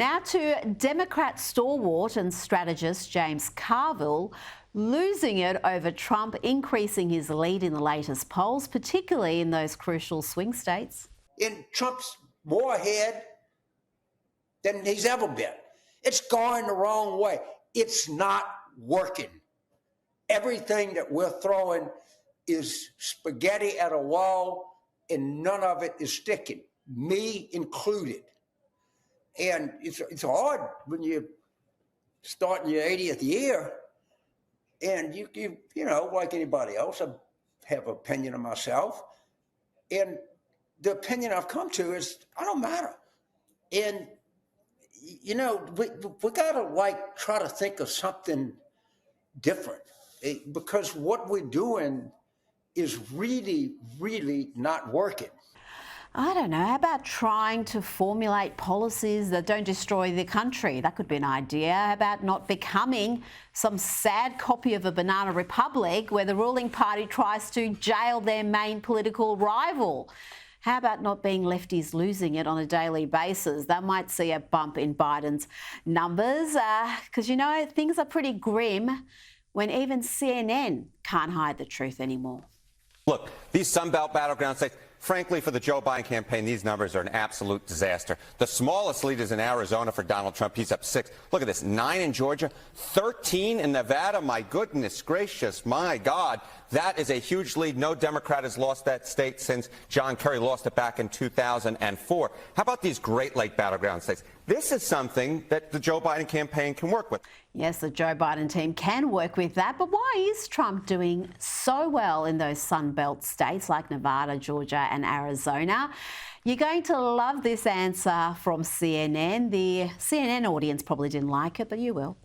Now to Democrat stalwart and strategist James Carville losing it over Trump increasing his lead in the latest polls, particularly in those crucial swing states. And Trump's more ahead than he's ever been. It's going the wrong way. It's not working. Everything that we're throwing is spaghetti at a wall, and none of it is sticking, me included. And it's hard when you start in your 80th year, and you know, like anybody else, I have an opinion of myself, and the opinion I've come to is I don't matter. And you know, we gotta try to think of something different, because what we're doing is really, really not working. I don't know, how about trying to formulate policies that don't destroy the country? That could be an idea. How about not becoming some sad copy of a banana republic where the ruling party tries to jail their main political rival? How about not being lefties losing it on a daily basis? That might see a bump in Biden's numbers, because, you know, things are pretty grim when even CNN can't hide the truth anymore. Look, these Sunbelt battleground states, frankly, for the Joe Biden campaign, these numbers are an absolute disaster. The smallest lead is in Arizona for Donald Trump. He's up 6. Look at this, 9 in Georgia, 13 in Nevada. My goodness gracious, my God. That is a huge lead. No Democrat has lost that state since John Kerry lost it back in 2004. How about these Great Lake battleground states? This is something that the Joe Biden campaign can work with. Yes, the Joe Biden team can work with that, but why is Trump doing so well in those Sunbelt states like Nevada, Georgia and Arizona? You're going to love this answer from CNN. The CNN audience probably didn't like it, but you will.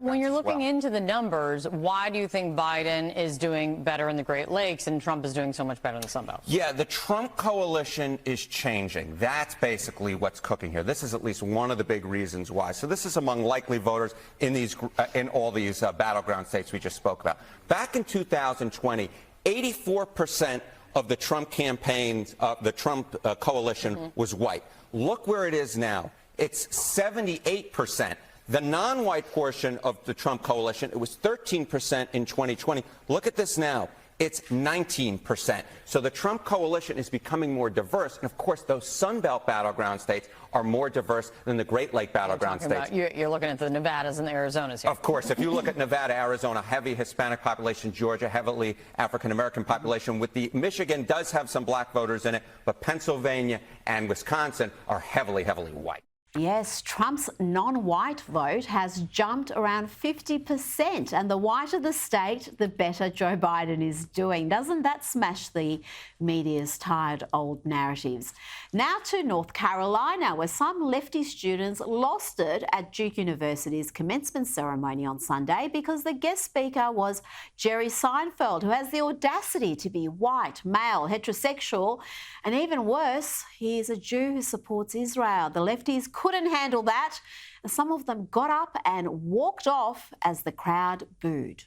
When you're looking into the numbers, why do you think Biden is doing better in the Great Lakes and Trump is doing so much better in the Sunbelt? Yeah, the Trump coalition is changing. That's basically what's cooking here. This is at least one of the big reasons why. So this is among likely voters in all these battleground states we just spoke about. Back in 2020, 84% of the Trump campaigns, the Trump coalition was white. Look where it is now. It's 78%. The non-white portion of the Trump coalition, it was 13% in 2020. Look at this now. It's 19%. So the Trump coalition is becoming more diverse. And, of course, those Sunbelt battleground states are more diverse than the Great Lake battleground states. You're looking at the Nevadas and the Arizonas here. Of course. If you look at Nevada, Arizona, heavy Hispanic population, Georgia, heavily African-American population. Michigan does have some black voters in it, but Pennsylvania and Wisconsin are heavily, heavily white. Yes, Trump's non-white vote has jumped around 50%, and the whiter the state, the better Joe Biden is doing. Doesn't that smash the media's tired old narratives? Now to North Carolina, where some lefty students lost it at Duke University's commencement ceremony on Sunday because the guest speaker was Jerry Seinfeld, who has the audacity to be white, male, heterosexual, and even worse, he is a Jew who supports Israel. The lefties couldn't handle that. Some of them got up and walked off as the crowd booed.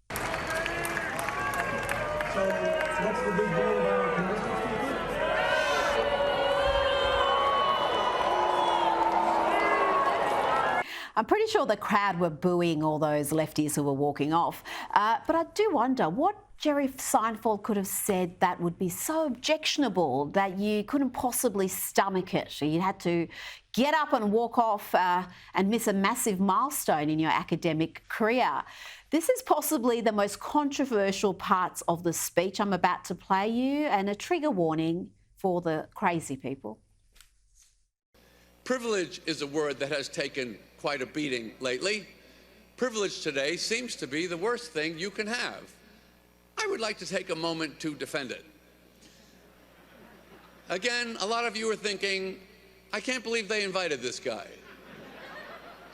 So what's the big deal about I'm pretty sure the crowd were booing all those lefties who were walking off. But I do wonder what Jerry Seinfeld could have said that would be so objectionable that you couldn't possibly stomach it. You had to get up and walk off and miss a massive milestone in your academic career. This is possibly the most controversial parts of the speech I'm about to play you, and a trigger warning for the crazy people. Privilege is a word that has taken quite a beating lately. Privilege today seems to be the worst thing you can have. I would like to take a moment to defend it. Again, a lot of you are thinking, I can't believe they invited this guy.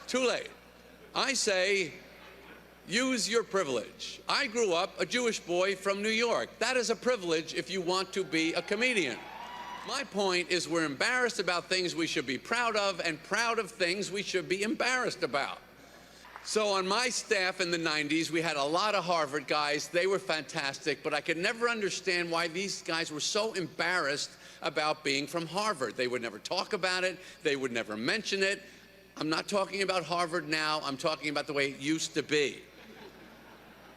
Too late. I say, use your privilege. I grew up a Jewish boy from New York. That is a privilege if you want to be a comedian. My point is we're embarrassed about things we should be proud of and proud of things we should be embarrassed about. So on my staff in the 90s, we had a lot of Harvard guys. They were fantastic, but I could never understand why these guys were so embarrassed about being from Harvard. They would never talk about it. They would never mention it. I'm not talking about Harvard now. I'm talking about the way it used to be.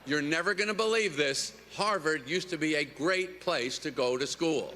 You're never going to believe this. Harvard used to be a great place to go to school.